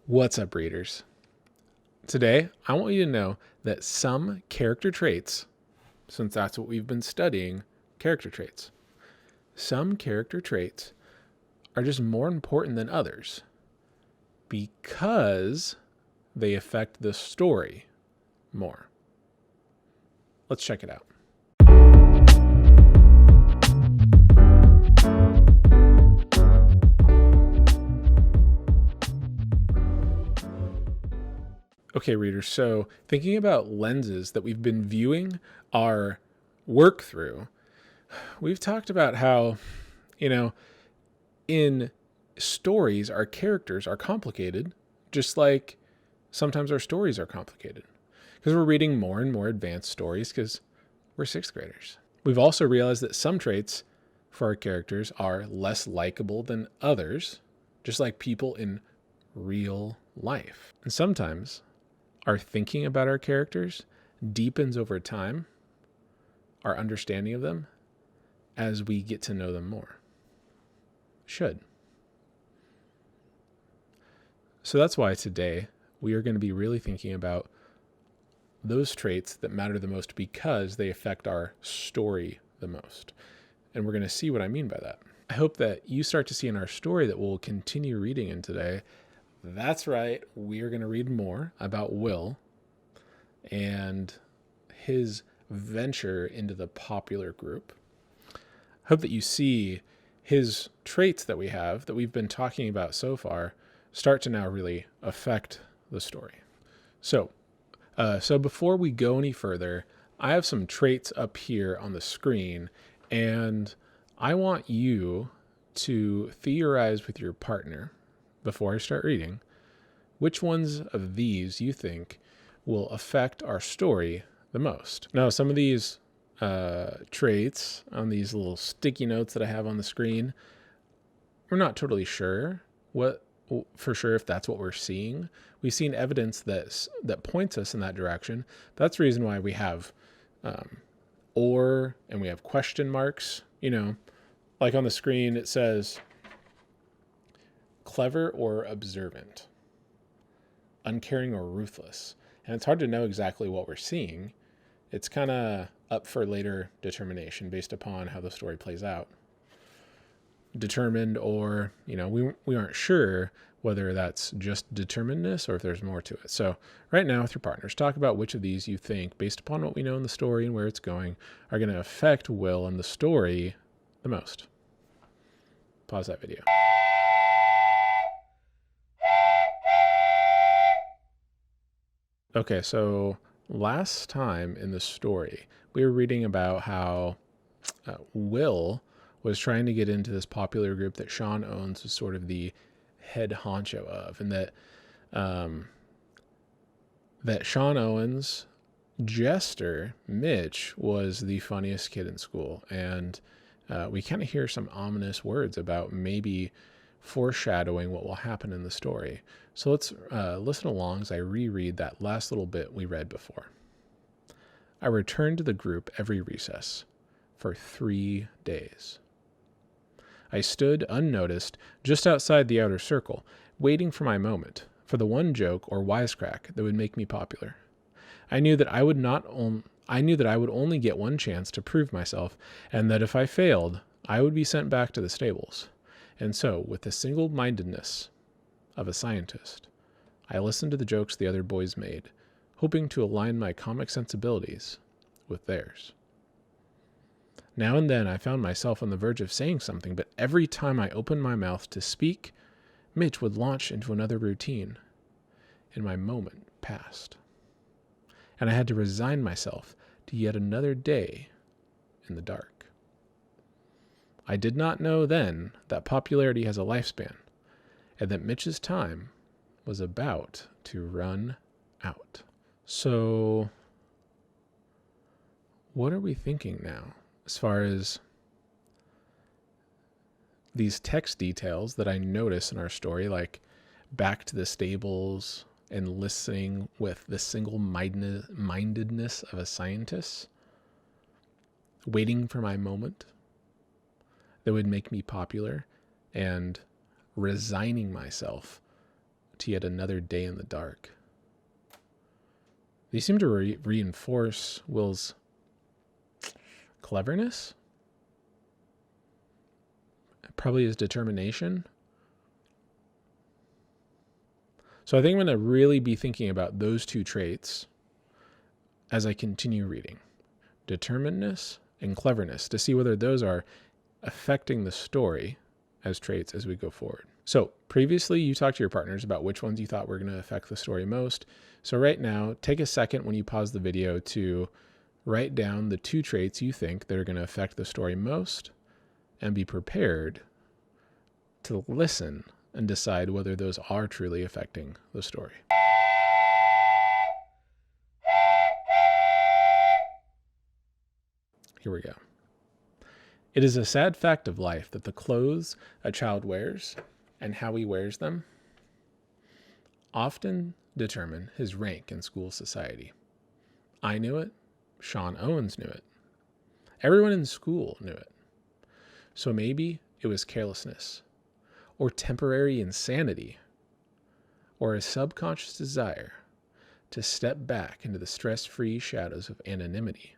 What's up, readers? Today, I want you to know that some character traits, since that's what we've been studying, character traits, some character traits are just more important than others because they affect the story more. Let's check it out. Okay, readers, so thinking about lenses that we've been viewing our work through, we've talked about how, in stories, our characters are complicated, just like sometimes our stories are complicated, because we're reading more and more advanced stories because we're sixth graders. We've also realized that some traits for our characters are less likable than others, just like people in real life. And sometimes our thinking about our characters deepens over time, our understanding of them, as we get to know them more. Should. So that's why today we are going to be really thinking about those traits that matter the most because they affect our story the most. And we're going to see what I mean by that. I hope that you start to see in our story that we'll continue reading in today. That's right, we are going to read more about Will and his venture into the popular group. I hope that you see his traits that we have, that we've been talking about so far, start to now really affect the story. So before we go any further, I have some traits up here on the screen, and I want you to theorize with your partner before I start reading, which ones of these you think will affect our story the most. Now, some of these traits on these little sticky notes that I have on the screen, we're not totally sure if that's what we're seeing. We've seen evidence that points us in that direction. That's the reason why we have or and we have question marks. Like on the screen it says clever or observant, uncaring or ruthless. And it's hard to know exactly what we're seeing. It's kind of up for later determination based upon how the story plays out. Determined, or, we aren't sure whether that's just determinedness or if there's more to it. So right now with your partners, talk about which of these you think, based upon what we know in the story and where it's going, are going to affect Will and the story the most. Pause that video. Okay, so last time in the story, we were reading about how Will was trying to get into this popular group that Sean owns as sort of the head honcho of, and that Sean Owen's jester, Mitch, was the funniest kid in school. And we kind of hear some ominous words about maybe foreshadowing what will happen in the story. So let's listen along as I reread that last little bit we read before. I returned to the group every recess for 3 days. I stood unnoticed just outside the outer circle, waiting for my moment, for the one joke or wisecrack that would make me popular. I knew that I would only get one chance to prove myself, and that if I failed, I would be sent back to the stables. And so, with the single-mindedness of a scientist, I listened to the jokes the other boys made, hoping to align my comic sensibilities with theirs. Now and then I found myself on the verge of saying something, but every time I opened my mouth to speak, Mitch would launch into another routine, and my moment passed. And I had to resign myself to yet another day in the dark. I did not know then that popularity has a lifespan, and that Mitch's time was about to run out. So, what are we thinking now as far as these text details that I notice in our story, like back to the stables and listening with the single-mindedness of a scientist, waiting for my moment that would make me popular, and resigning myself to yet another day in the dark. These seem to reinforce Will's cleverness, probably his determination. So I think I'm going to really be thinking about those two traits as I continue reading. Determinedness and cleverness, to see whether those are affecting the story as traits as we go forward. So previously you talked to your partners about which ones you thought were going to affect the story most. So right now, take a second when you pause the video to write down the two traits you think that are going to affect the story most, and be prepared to listen and decide whether those are truly affecting the story. Here we go. It is a sad fact of life that the clothes a child wears and how he wears them often determine his rank in school society. I knew it. Sean Owens knew it. Everyone in school knew it. So maybe it was carelessness, or temporary insanity, or a subconscious desire to step back into the stress-free shadows of anonymity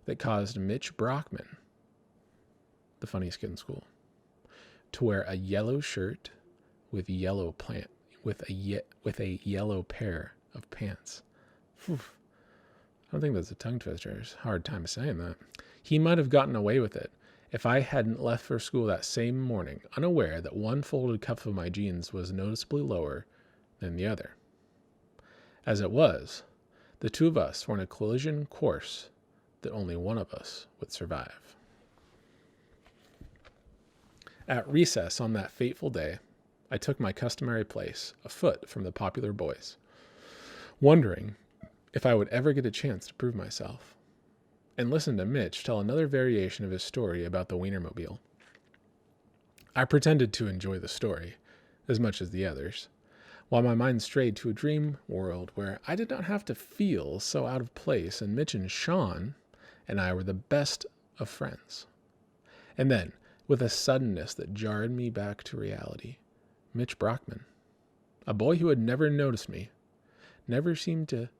that caused Mitch Brockman, the funniest kid in school, to wear a yellow shirt with a yellow pair of pants. Whew. I don't think that's a tongue twister. It's a hard time saying that. He might have gotten away with it if I hadn't left for school that same morning, unaware that one folded cuff of my jeans was noticeably lower than the other. As it was, the two of us were in a collision course that only one of us would survive. At recess on that fateful day, I took my customary place, a foot from the popular boys, wondering if I would ever get a chance to prove myself, and listened to Mitch tell another variation of his story about the Wienermobile. I pretended to enjoy the story as much as the others, while my mind strayed to a dream world where I did not have to feel so out of place, and Mitch and Sean and I were the best of friends. And then, with a suddenness that jarred me back to reality, Mitch Brockman, a boy who had never noticed me, never seemed to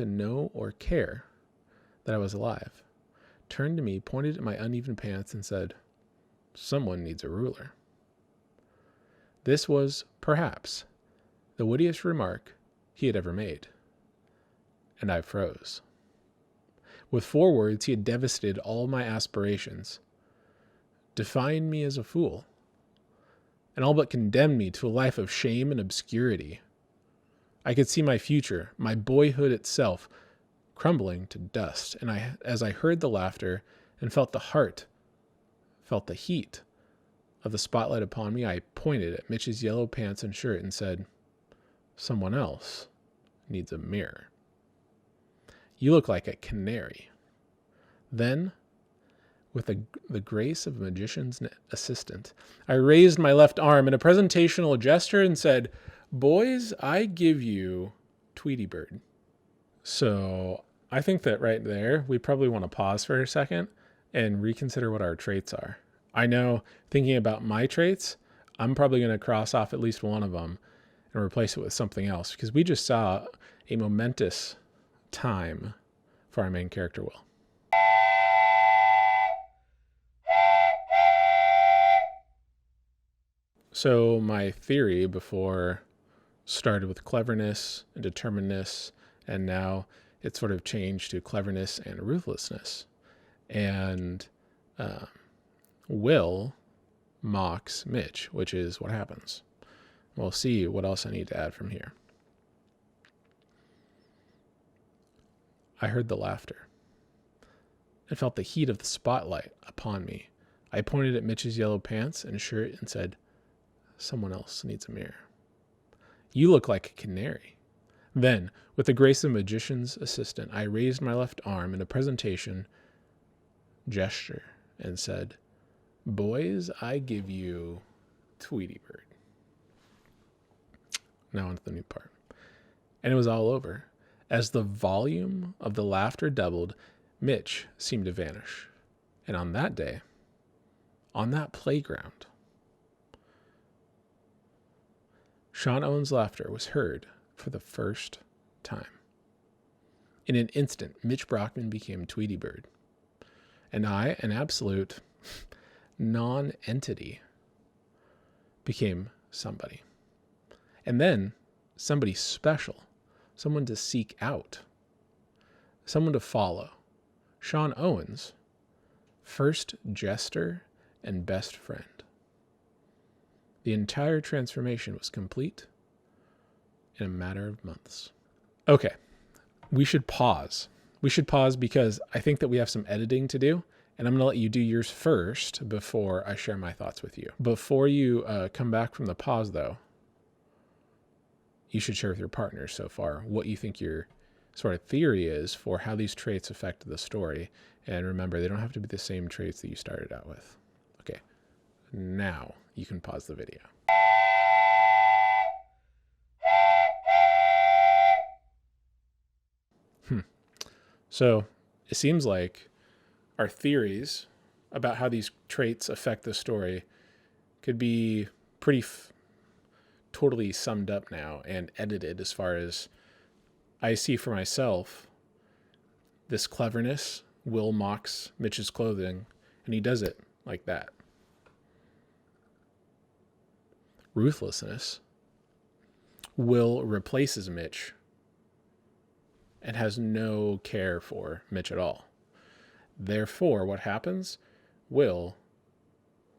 know or care that I was alive, turned to me, pointed at my uneven pants, and said, "Someone needs a ruler." This was, perhaps, the wittiest remark he had ever made, and I froze. With 4 words, he had devastated all my aspirations, defined me as a fool, and all but condemned me to a life of shame and obscurity. I could see my future, my boyhood itself, crumbling to dust, and as I heard the laughter and felt the heat of the spotlight upon me, I pointed at Mitch's yellow pants and shirt and said, "Someone else needs a mirror. You look like a canary." Then, with the grace of a magician's assistant, I raised my left arm in a presentational gesture and said, "Boys, I give you Tweety Bird." So I think that right there, we probably want to pause for a second and reconsider what our traits are. I know, thinking about my traits, I'm probably going to cross off at least one of them and replace it with something else, because we just saw a momentous time for our main character, Will. So my theory before started with cleverness and determinedness, and now it's sort of changed to cleverness and ruthlessness. And Will mocks Mitch, which is what happens. We'll see what else I need to add from here. I heard the laughter. I felt the heat of the spotlight upon me. I pointed at Mitch's yellow pants and shirt and said, "Someone else needs a mirror. You look like a canary." Then, with the grace of a magician's assistant, I raised my left arm in a presentation gesture and said, "Boys, I give you Tweety Bird." Now onto the new part. And it was all over. As the volume of the laughter doubled, Mitch seemed to vanish. And on that day, on that playground, Sean Owen's laughter was heard for the first time. In an instant, Mitch Brockman became Tweety Bird, and I, an absolute non-entity, became somebody. And then somebody special, someone to seek out, someone to follow. Sean Owen's first jester and best friend. The entire transformation was complete in a matter of months. Okay, we should pause. We should pause because I think that we have some editing to do, and I'm going to let you do yours first before I share my thoughts with you. Before you come back from the pause, though, you should share with your partners so far what you think your sort of theory is for how these traits affect the story. And remember, they don't have to be the same traits that you started out with. Okay, now you can pause the video. So it seems like our theories about how these traits affect the story could be pretty totally summed up now and edited as far as I see for myself. This cleverness, Will mocks Mitch's clothing, and he does it like that. Ruthlessness, Will replaces Mitch and has no care for Mitch at all. Therefore, what happens? Will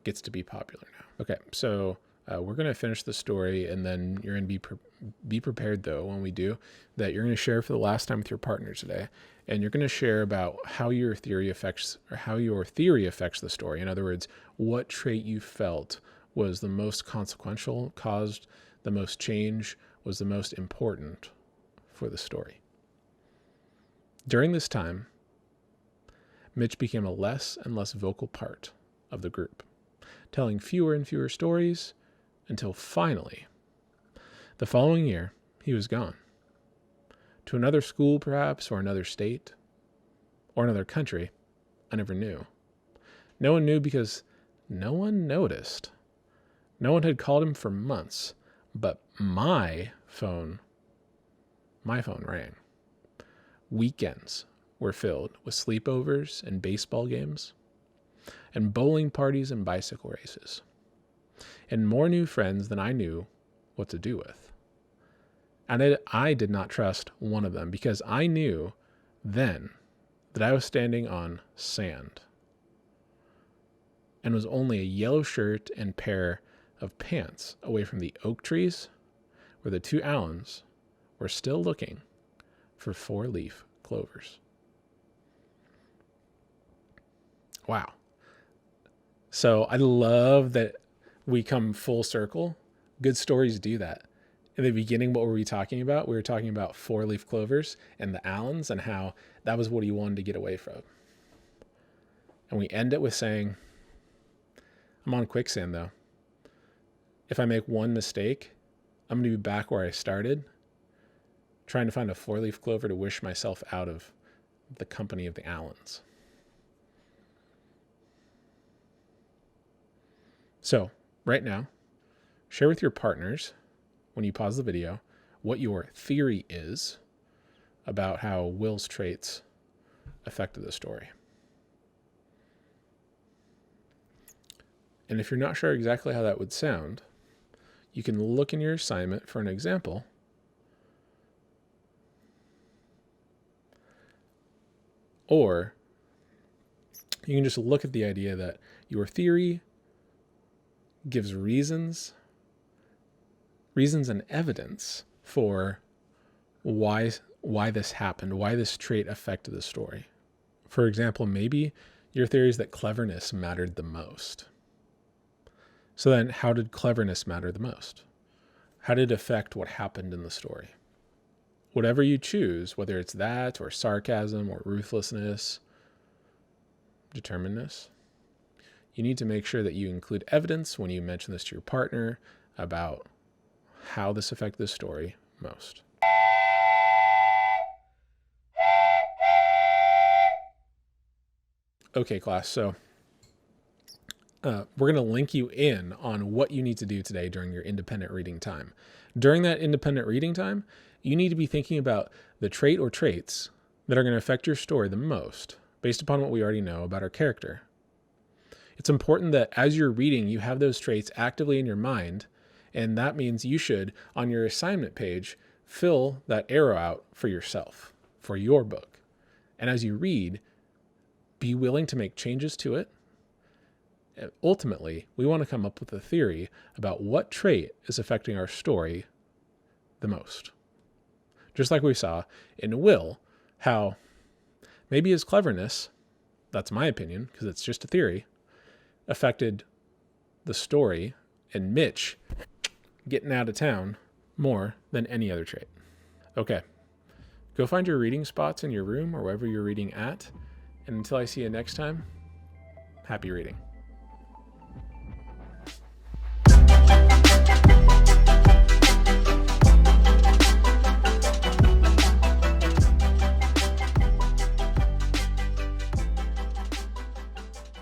gets to be popular now. Okay, so we're going to finish the story, and then you're going to be prepared, though, when we do, that you're going to share for the last time with your partner today, and you're going to share about how your theory affects the story. In other words, what trait you felt was the most consequential, caused the most change, was the most important for the story. During this time, Mitch became a less and less vocal part of the group, telling fewer and fewer stories until finally, the following year, he was gone. To another school, perhaps, or another state, or another country, I never knew. No one knew because no one noticed. No one had called him for months, but my phone rang. Weekends were filled with sleepovers and baseball games, and bowling parties and bicycle races, and more new friends than I knew what to do with. And I did not trust one of them because I knew then that I was standing on sand and was only a yellow shirt and pair of pants away from the oak trees where the two Allens were still looking for 4-leaf clovers. Wow. So I love that we come full circle. Good stories do that. In the beginning, what were we talking about? We were talking about 4-leaf clovers and the Allens and how that was what he wanted to get away from. And we end it with saying, I'm on quicksand though. If I make one mistake, I'm going to be back where I started, trying to find a 4-leaf clover to wish myself out of the company of the Allens. So, right now, share with your partners, when you pause the video, what your theory is about how Will's traits affected the story. And if you're not sure exactly how that would sound, you can look in your assignment for an example. Or you can just look at the idea that your theory gives reasons and evidence for why this happened, why this trait affected the story. For example, maybe your theory is that cleverness mattered the most. So then, how did cleverness matter the most? How did it affect what happened in the story? Whatever you choose, whether it's that or sarcasm or ruthlessness, determinedness, you need to make sure that you include evidence when you mention this to your partner about how this affected the story most. Okay, class, so we're going to link you in on what you need to do today during your independent reading time. During that independent reading time, you need to be thinking about the trait or traits that are going to affect your story the most, based upon what we already know about our character. It's important that as you're reading, you have those traits actively in your mind, and that means you should, on your assignment page, fill that arrow out for yourself, for your book. And as you read, be willing to make changes to it. Ultimately, we want to come up with a theory about what trait is affecting our story the most. Just like we saw in Will, how maybe his cleverness, that's my opinion, because it's just a theory, affected the story and Mitch getting out of town more than any other trait. Okay, go find your reading spots in your room or wherever you're reading at. And until I see you next time, happy reading.